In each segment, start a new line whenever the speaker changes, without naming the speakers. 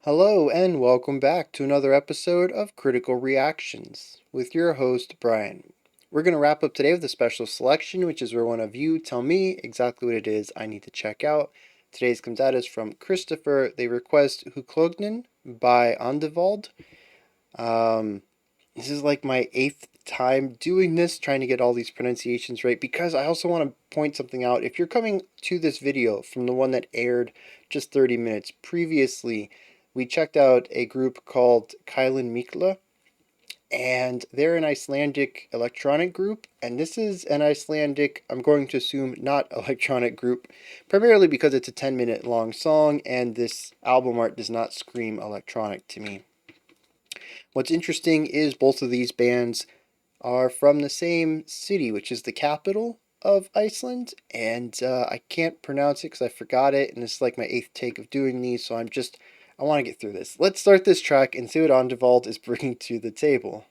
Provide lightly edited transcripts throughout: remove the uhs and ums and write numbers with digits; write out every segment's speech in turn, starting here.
Hello, and welcome back to another episode of Critical Reactions with your host, Bryan. We're going to wrap up today with a special selection, which is where one of you tell me exactly what it is I need to check out. Today's comes at us from Christopher. They request Hugklofnun by Andavald. This is like my 8th time doing this, trying to get all these pronunciations right, because I also want to point something out. If you're coming to this video from the one that aired just 30 minutes previously, we checked out a group called Mikla, and they're an Icelandic electronic group, and this is an Icelandic, I'm going to assume, not electronic group, primarily because it's a 10-minute long song, and this album art does not scream electronic to me. What's interesting is both of these bands are from the same city, which is the capital of Iceland, and I can't pronounce it because I forgot it, and it's like my 8th take of doing these, so I want to get through this. Let's start this track and see what Andavald is bringing to the table.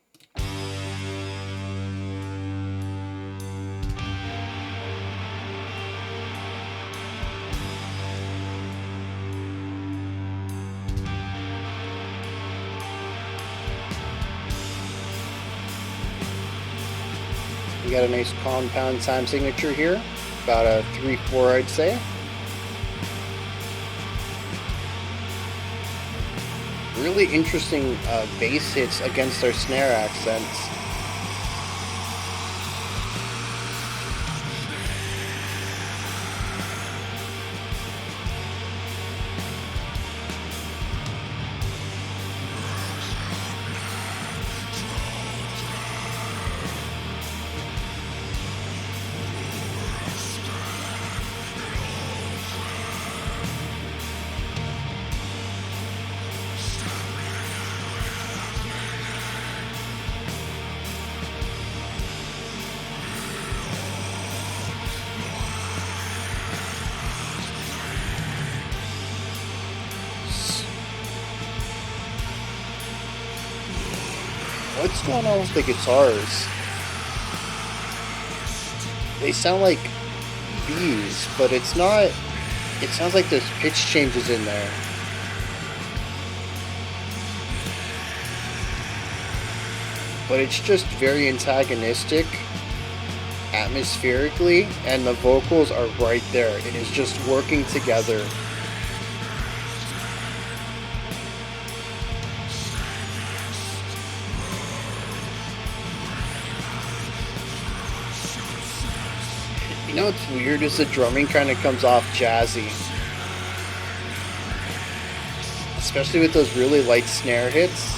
We got a nice compound time signature here, about a 3/4, I'd say. Really interesting bass hits against our snare accents. What's going on with the guitars? They sound like bees, but it's not. It sounds like there's pitch changes in there. But it's just very antagonistic atmospherically, and the vocals are right there. It is just working together. You know what's weird is the drumming kind of comes off jazzy. Especially with those really light snare hits.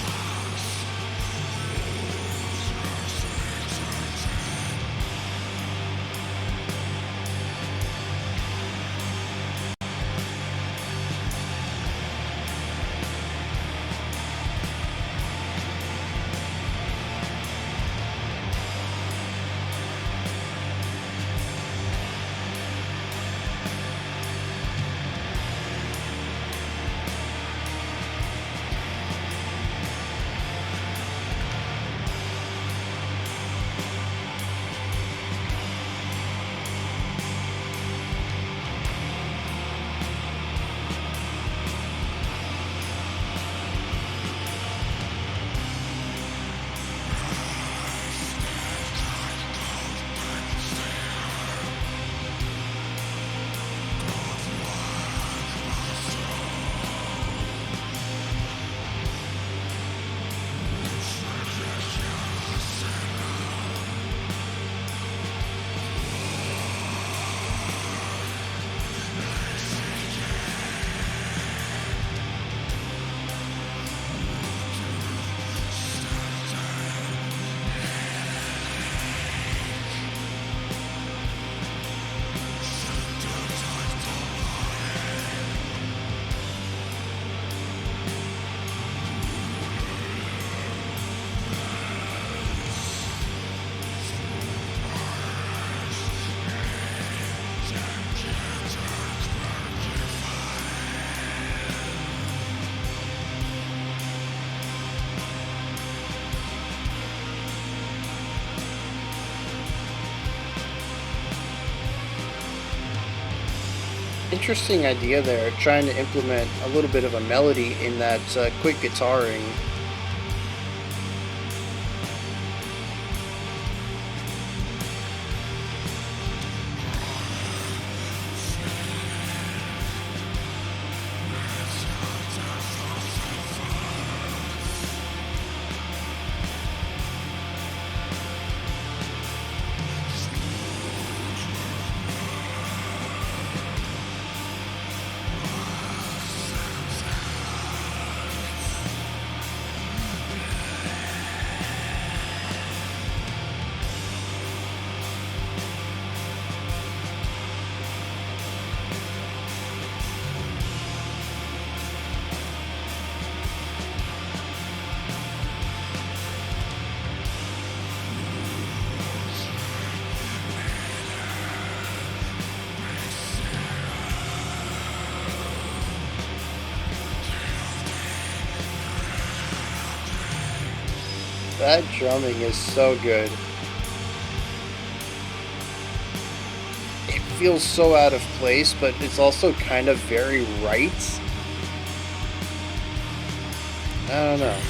Interesting idea there, trying to implement a little bit of a melody in that quick guitaring. That drumming is so good. It feels so out of place, but it's also kind of very right. I don't know.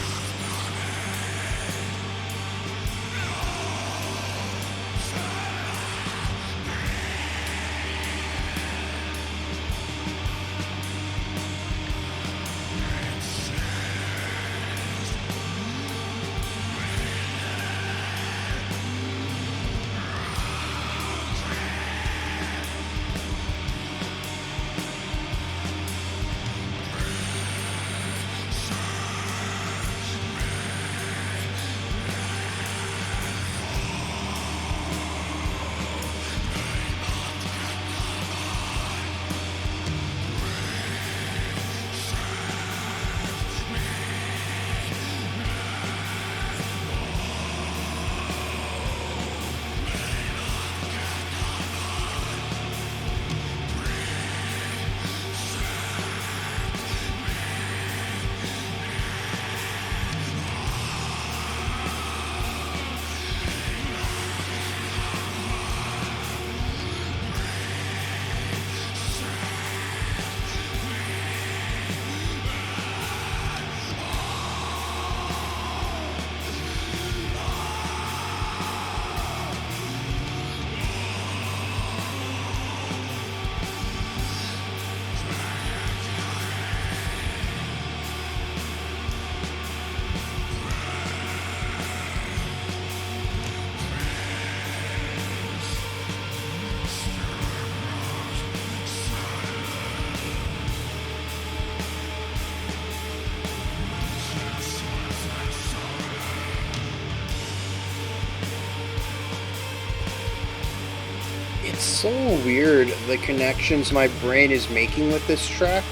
It's so weird, the connections my brain is making with this track.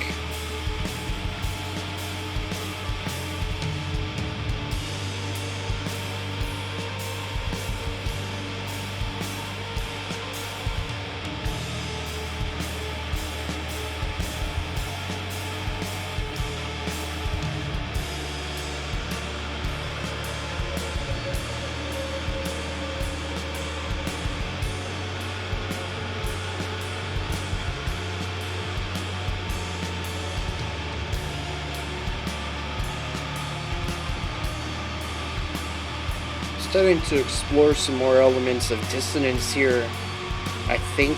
Starting to explore some more elements of dissonance here, I think.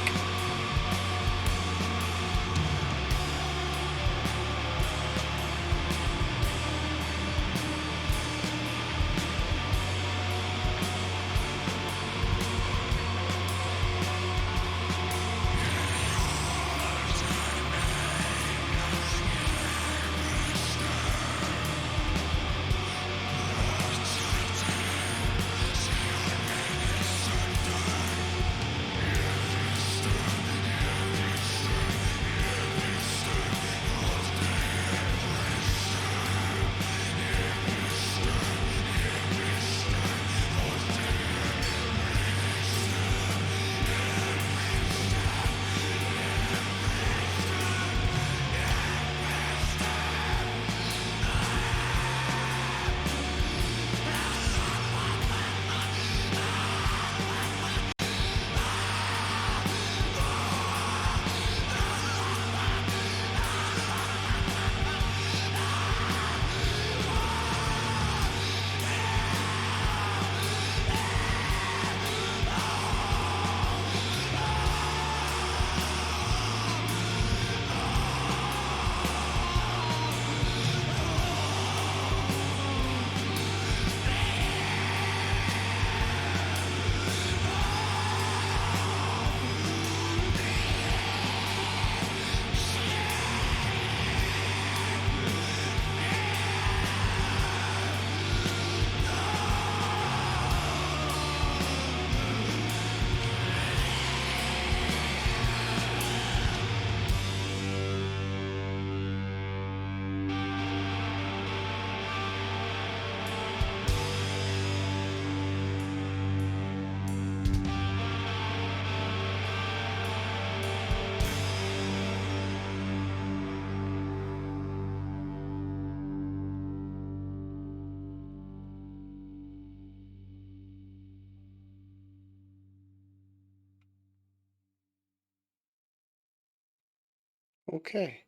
Okay.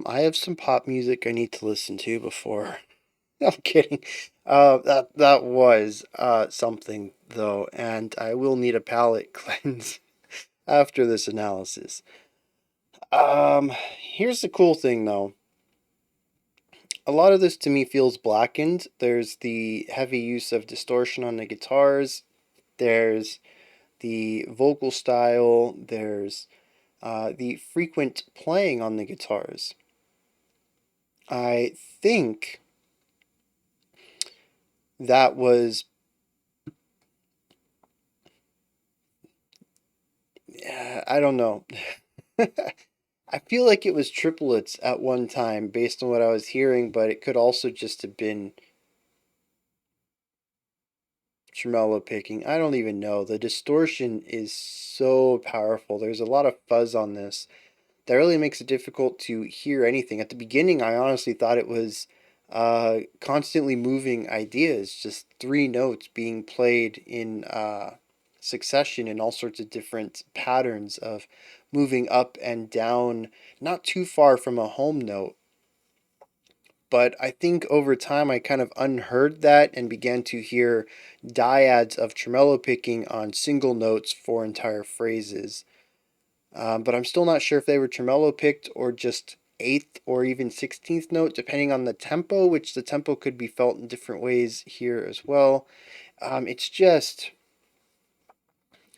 I have some pop music I need to listen to before. I'm kidding. That was something though, and I will need a palate cleanse after this analysis. Here's the cool thing though. A lot of this to me feels blackened. There's the heavy use of distortion on the guitars. There's the vocal style. There's the frequent playing on the guitars. I think that was, I don't know. I feel like it was triplets at one time based on what I was hearing, but it could also just have been tremolo picking. I don't even know. The distortion is so powerful. There's a lot of fuzz on this that really makes it difficult to hear anything. At the beginning, I honestly thought it was constantly moving ideas, just three notes being played in succession in all sorts of different patterns of moving up and down, not too far from a home note. But I think over time I kind of unheard that and began to hear dyads of tremolo picking on single notes for entire phrases. But I'm still not sure if they were tremolo picked or just eighth or even 16th note, depending on the tempo, which the tempo could be felt in different ways here as well. It's just,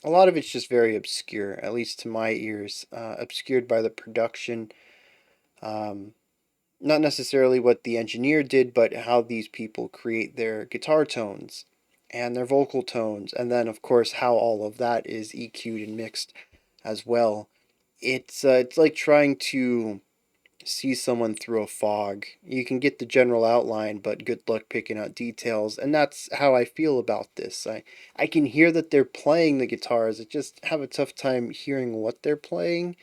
a lot of it's just very obscure, at least to my ears, obscured by the production. Um, Not necessarily what the engineer did, but how these people create their guitar tones and their vocal tones, and then, of course, how all of that is EQ'd and mixed as well. It's like trying to see someone through a fog. You can get the general outline, but good luck picking out details. And that's how I feel about this. I can hear that they're playing the guitars. I just have a tough time hearing what they're playing.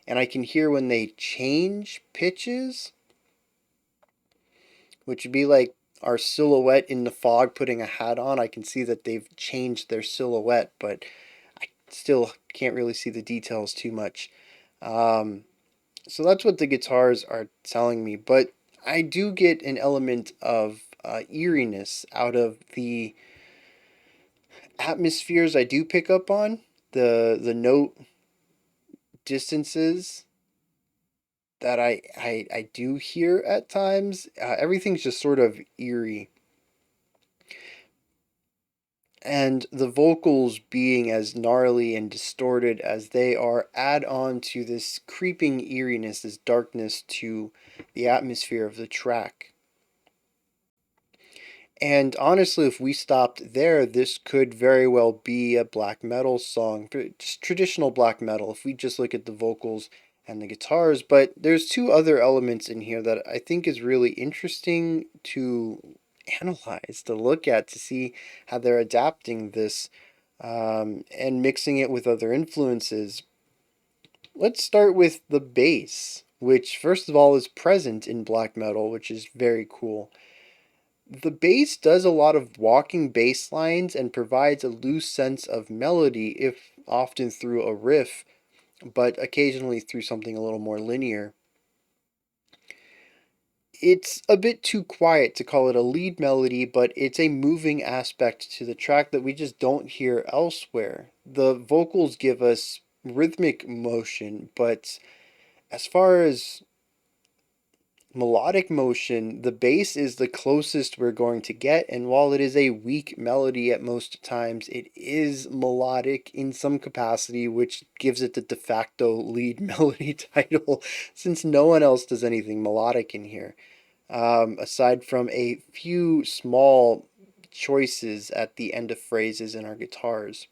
And I can hear when they change pitches, which would be like our silhouette in the fog putting a hat on. I can see that they've changed their silhouette, but I still can't really see the details too much. Um, So that's what the guitars are telling me. But I do get an element of eeriness out of the atmospheres I do pick up on, the note distances that I do hear at times. Everything's just sort of eerie. And the vocals being as gnarly and distorted as they are add on to this creeping eeriness, this darkness to the atmosphere of the track. And honestly, if we stopped there, this could very well be a black metal song, just traditional black metal, if we just look at the vocals and the guitars. But there's two other elements in here that I think is really interesting to analyze, to look at, to see how they're adapting this and mixing it with other influences. Let's start with the bass, which, first of all, is present in black metal, which is very cool. The bass does a lot of walking bass lines and provides a loose sense of melody, if often through a riff, but occasionally through something a little more linear. It's a bit too quiet to call it a lead melody, but it's a moving aspect to the track that we just don't hear elsewhere. The vocals give us rhythmic motion, but as far as melodic motion, the bass is the closest we're going to get, and while it is a weak melody at most times, it is melodic in some capacity, which gives it the de facto lead melody title, since no one else does anything melodic in here, aside from a few small choices at the end of phrases in our guitars.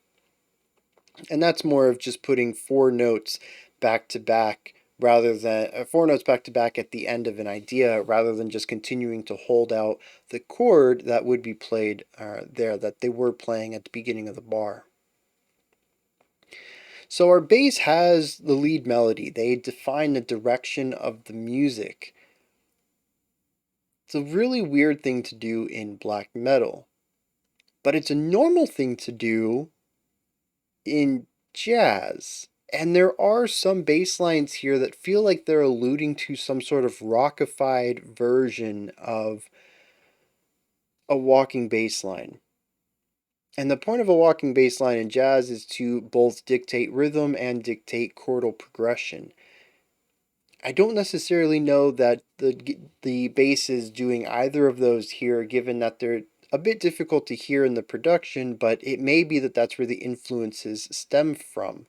And that's more of just putting four notes back to back rather than four notes back to back at the end of an idea rather than just continuing to hold out the chord that would be played there that they were playing at the beginning of the bar. So our bass has the lead melody. They define the direction of the music. It's a really weird thing to do in black metal, but it's a normal thing to do in jazz. And there are some bass lines here that feel like they're alluding to some sort of rockified version of a walking bass line. And the point of a walking bass line in jazz is to both dictate rhythm and dictate chordal progression. I don't necessarily know that the bass is doing either of those here, given that they're a bit difficult to hear in the production, but it may be that that's where the influences stem from.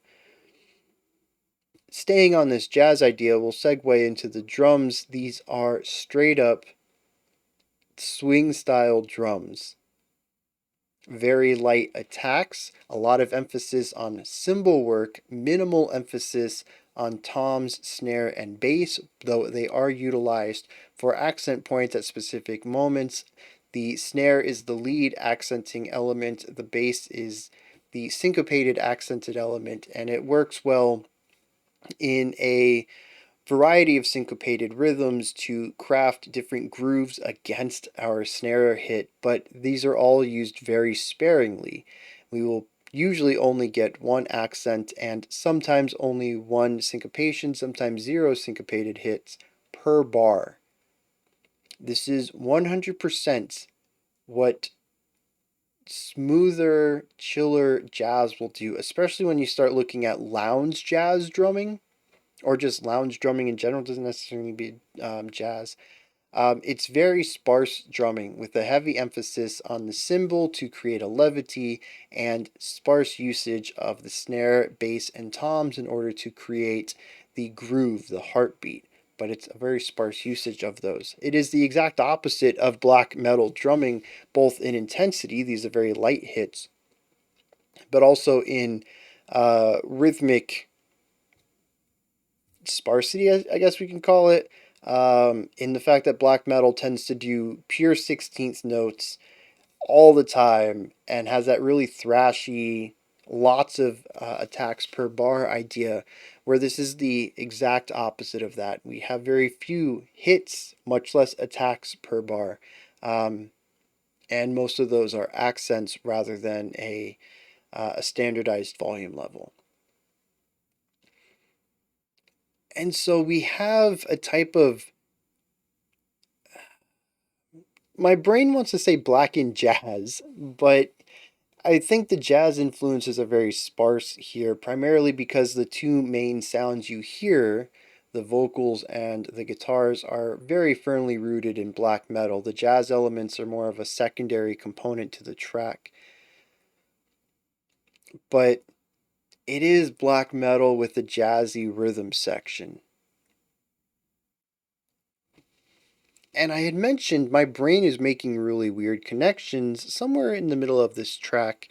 Staying on this jazz idea, we'll segue into the drums. These are straight up swing style drums. Very light attacks, a lot of emphasis on cymbal work, minimal emphasis on toms, snare, and bass, though they are utilized for accent points at specific moments. The snare is the lead accenting element, the bass is the syncopated accented element, and it works well in a variety of syncopated rhythms to craft different grooves against our snare hit, but these are all used very sparingly. We will usually only get one accent and sometimes only one syncopation, sometimes zero syncopated hits per bar. This is 100% what smoother, chiller jazz will do, especially when you start looking at lounge jazz drumming, or just lounge drumming in general. It doesn't necessarily be jazz. It's very sparse drumming with a heavy emphasis on the cymbal to create a levity and sparse usage of the snare, bass, and toms in order to create the groove, the heartbeat. But it's a very sparse usage of those. It is the exact opposite of black metal drumming, both in intensity, these are very light hits, but also in rhythmic sparsity, I guess we can call it, in the fact that black metal tends to do pure 16th notes all the time and has that really thrashy, lots of attacks per bar idea, where this is the exact opposite of that. We have very few hits, much less attacks per bar, and most of those are accents rather than a standardized volume level. And so we have a type of, my brain wants to say blackened jazz, but I think the jazz influences are very sparse here, primarily because the two main sounds you hear, the vocals and the guitars, are very firmly rooted in black metal. The jazz elements are more of a secondary component to the track. But it is black metal with a jazzy rhythm section. And I had mentioned my brain is making really weird connections somewhere in the middle of this track.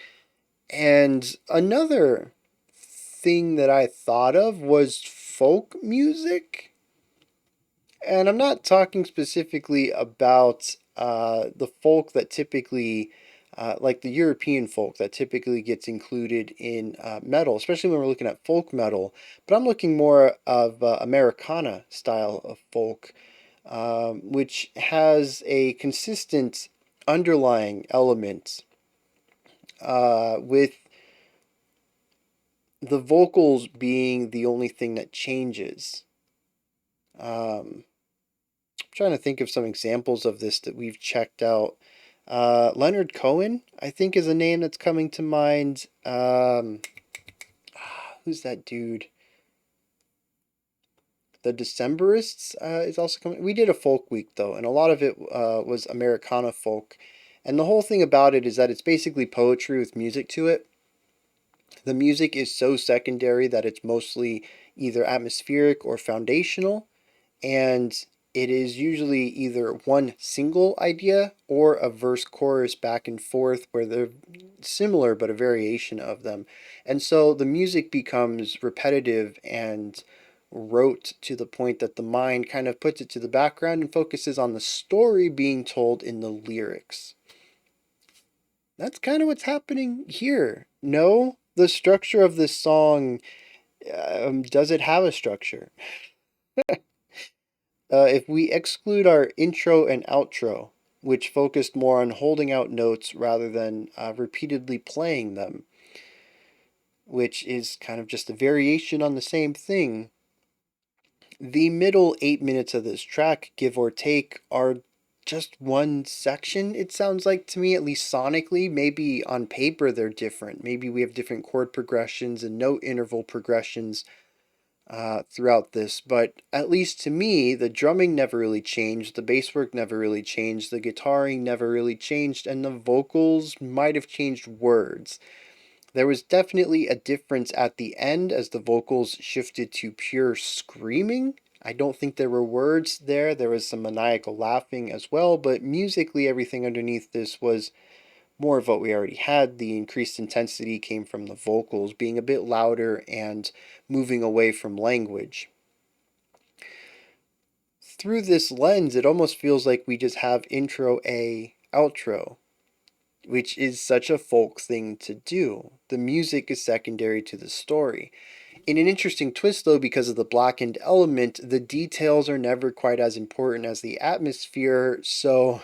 And another thing that I thought of was folk music. And I'm not talking specifically about the folk that typically, like the European folk that typically gets included in metal, especially when we're looking at folk metal. But I'm looking more of Americana style of folk, which has a consistent underlying element with the vocals being the only thing that changes. I'm trying to think of some examples of this that we've checked out. Leonard Cohen, I think, is a name that's coming to mind. Who's that dude? The Decemberists is also coming. We did a folk week, though, and a lot of it was Americana folk. And the whole thing about it is that it's basically poetry with music to it. The music is so secondary that it's mostly either atmospheric or foundational, and it is usually either one single idea or a verse chorus back and forth where they're similar but a variation of them. And so the music becomes repetitive and rote to the point that the mind kind of puts it to the background and focuses on the story being told in the lyrics. That's kind of what's happening here. No, the structure of this song, does it have a structure? if we exclude our intro and outro, which focused more on holding out notes rather than repeatedly playing them, which is kind of just a variation on the same thing, the middle 8 minutes of this track, give or take, are just one section, it sounds like to me, at least sonically. Maybe on paper they're different. Maybe we have different chord progressions and note interval progressions throughout this, but at least to me, the drumming never really changed, the bass work never really changed, the guitaring never really changed, and the vocals might have changed words. There was definitely a difference at the end as the vocals shifted to pure screaming. I don't think there were words there. There was some maniacal laughing as well, but musically, everything underneath this was more of what we already had. The increased intensity came from the vocals being a bit louder and moving away from language. Through this lens, it almost feels like we just have intro A, outro, which is such a folk thing to do. The music is secondary to the story. In an interesting twist, though, because of the Blackened element, the details are never quite as important as the atmosphere, so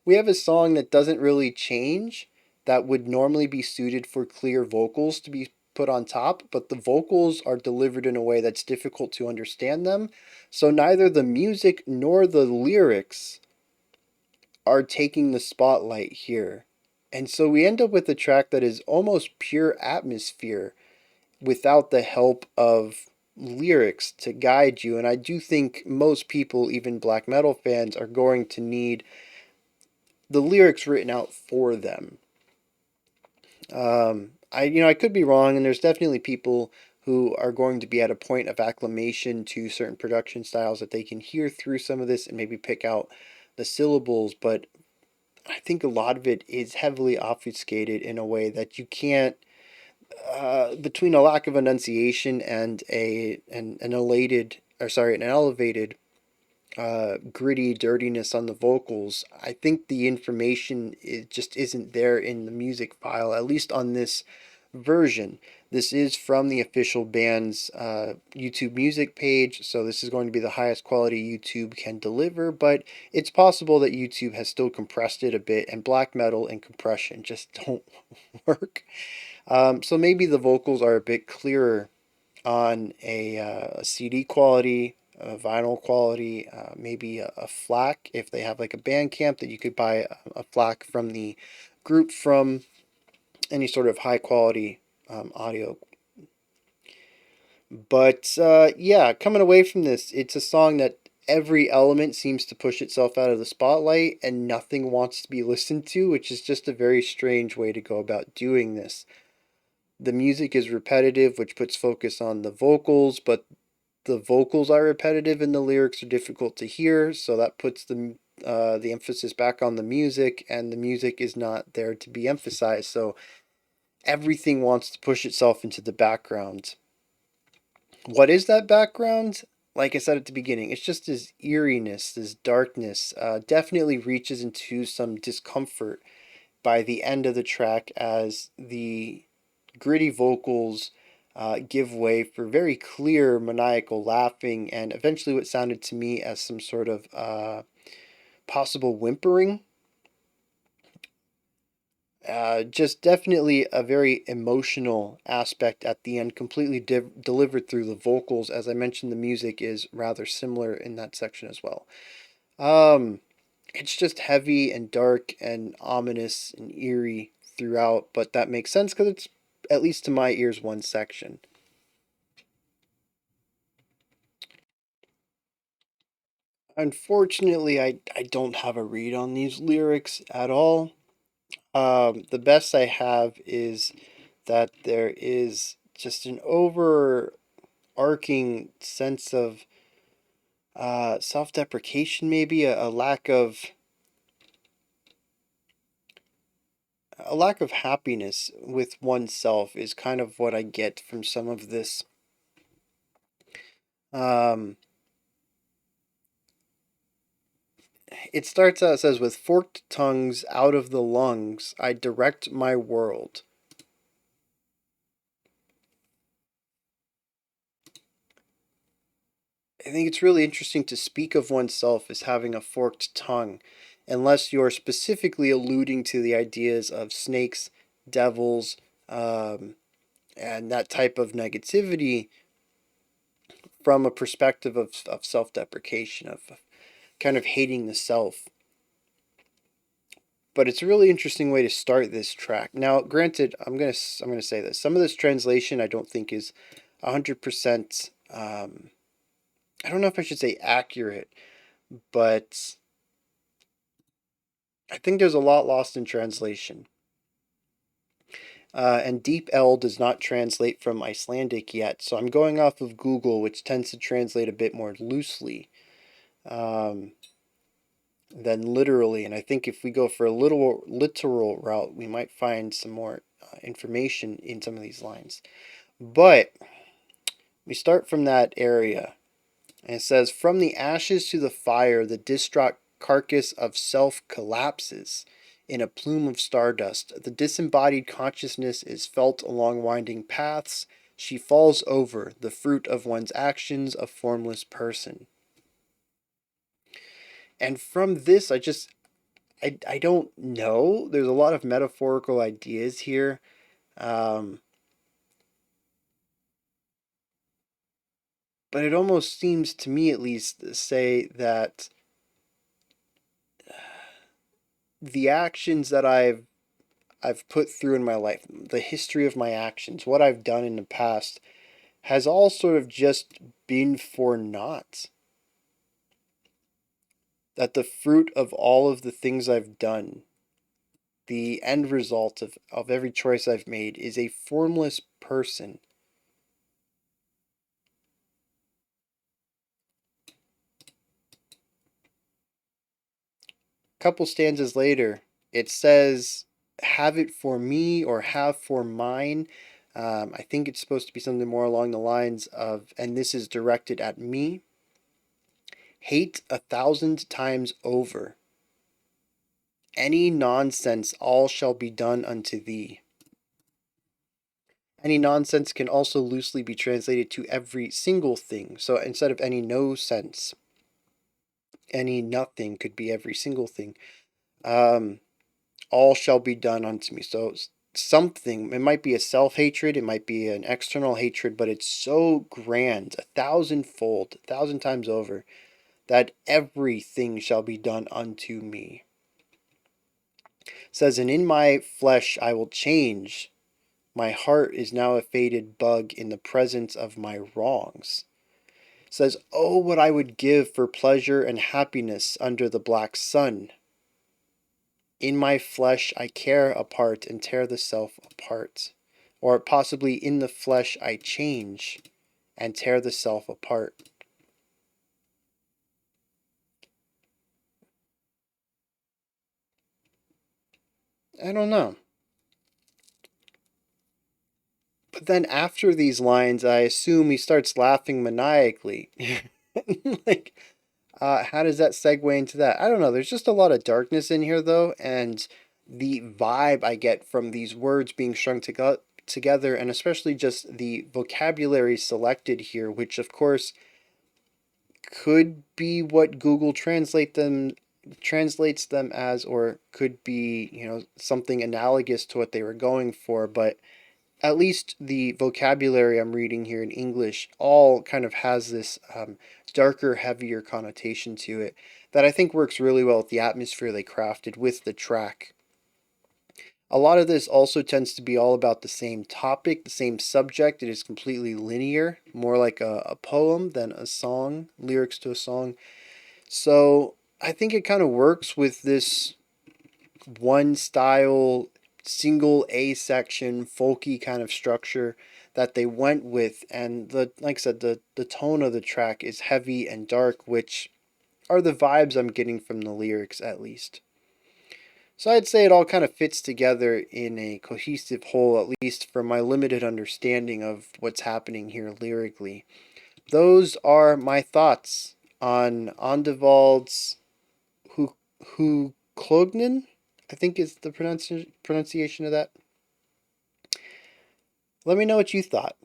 we have a song that doesn't really change, that would normally be suited for clear vocals to be put on top, but the vocals are delivered in a way that's difficult to understand them, so neither the music nor the lyrics are taking the spotlight here. And so we end up with a track that is almost pure atmosphere without the help of lyrics to guide you. And I do think most people, even black metal fans, are going to need the lyrics written out for them. I could be wrong, and there's definitely people who are going to be at a point of acclamation to certain production styles that they can hear through some of this and maybe pick out the syllables, but I think a lot of it is heavily obfuscated in a way that you can't, between a lack of enunciation and an elevated gritty dirtiness on the vocals. I think the information just isn't there in the music file, at least on this version. This is from the official band's YouTube music page, so this is going to be the highest quality YouTube can deliver, but it's possible that YouTube has still compressed it a bit, and black metal and compression just don't work. So maybe the vocals are a bit clearer on a CD quality, a vinyl quality, maybe a FLAC if they have like a Bandcamp that you could buy a FLAC from the group from any sort of high quality audio. But yeah, coming away from this, it's a song that every element seems to push itself out of the spotlight and nothing wants to be listened to, which is just a very strange way to go about doing this. The music is repetitive, which puts focus on the vocals, but the vocals are repetitive and the lyrics are difficult to hear, so that puts the emphasis back on the music, and the music is not there to be emphasized, so everything wants to push itself into the background. What is that background? Like I said at the beginning, it's just this eeriness, this darkness, definitely reaches into some discomfort by the end of the track as the gritty vocals give way for very clear maniacal laughing and eventually what sounded to me as some sort of possible whimpering. Just definitely a very emotional aspect at the end, completely delivered through the vocals. As I mentioned, the music is rather similar in that section as well. It's just heavy and dark and ominous and eerie throughout, but that makes sense because it's, at least to my ears, one section. Unfortunately, I don't have a read on these lyrics at all. The best I have is that there is just an overarching sense of self-deprecation, maybe a lack of happiness with oneself is kind of what I get from some of this. Um, it starts out, it says, with forked tongues out of the lungs, I direct my world. I think it's really interesting to speak of oneself as having a forked tongue, unless you're specifically alluding to the ideas of snakes, devils, um, and that type of negativity from a perspective of self deprecation, of kind of hating the self. But it's a really interesting way to start this track. Now, granted, I'm gonna say this. Some of this translation I don't think is 100%. I don't know if I should say accurate, but I think there's a lot lost in translation. And Deep L does not translate from Icelandic yet, so I'm going off of Google, which tends to translate a bit more loosely um, than literally. And I think if we go for a little literal route, we might find some more information in some of these lines. But we start from that area, and it says, "From the ashes to the fire, the distraught carcass of self collapses. In a plume of stardust, the disembodied consciousness is felt along winding paths. She falls over, the fruit of one's actions, a formless person." And from this, I don't know. There's a lot of metaphorical ideas here. Um, but it almost seems to me, at least, to say that the actions that I've put through in my life, the history of my actions, what I've done in the past, has all sort of just been for naught. That the fruit of all of the things I've done, the end result of every choice I've made, is a formless person. A couple stanzas later, it says, "Have it for me," or "have for mine." I think it's supposed to be something more along the lines of, "and this is directed at me. Hate 1,000 times over. Any nonsense, all shall be done unto thee." Any nonsense can also loosely be translated to every single thing. So instead of any no sense, any nothing could be every single thing. Um, all shall be done unto me. So something, it might be a self hatred, it might be an external hatred, but it's so grand, 1,000-fold, 1,000 times over, that everything shall be done unto me. It says, "And in my flesh I will change. My heart is now a faded bug in the presence of my wrongs." It says, "Oh, what I would give for pleasure and happiness under the black sun. In my flesh I tear apart and tear the self apart." Or possibly, "In the flesh I change and tear the self apart." I don't know. But then after these lines, I assume he starts laughing maniacally. Like, how does that segue into that? I don't know. There's just a lot of darkness in here, though, and the vibe I get from these words being strung together, and especially just the vocabulary selected here, which of course could be what Google translates them as, or could be, something analogous to what they were going for, but at least the vocabulary I'm reading here in English all kind of has this darker, heavier connotation to it that I think works really well with the atmosphere they crafted with the track. A lot of this also tends to be all about the same topic, the same subject. It is completely linear, more like a poem than a song, lyrics to a song. So I think it kind of works with this one style, single A section, folky kind of structure that they went with. And like I said, the tone of the track is heavy and dark, which are the vibes I'm getting from the lyrics at least. So I'd say it all kind of fits together in a cohesive whole, at least from my limited understanding of what's happening here lyrically. Those are my thoughts on Andavald's Hugklofnun, I think is the pronunciation of that. Let me know what you thought.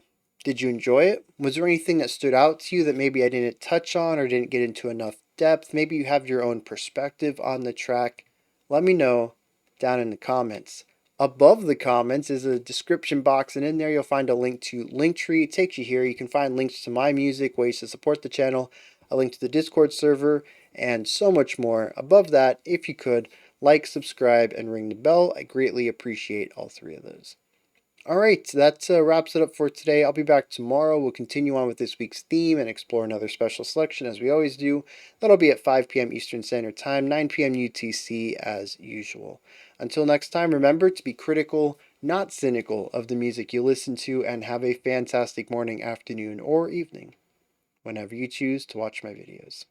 Did you enjoy it? Was there anything that stood out to you that maybe I didn't touch on or didn't get into enough depth? Maybe you have your own perspective on the track. Let me know down in the comments. Above the comments is a description box, and in there you'll find a link to Linktree. It takes you here. You can find links to my music, ways to support the channel, a link to the Discord server, and so much more. Above that, if you could, like, subscribe, and ring the bell. I greatly appreciate all three of those. Alright, that wraps it up for today. I'll be back tomorrow. We'll continue on with this week's theme and explore another special selection as we always do. That'll be at 5 p.m. Eastern Standard Time, 9 p.m. UTC as usual. Until next time, remember to be critical, not cynical, of the music you listen to, and have a fantastic morning, afternoon, or evening whenever you choose to watch my videos.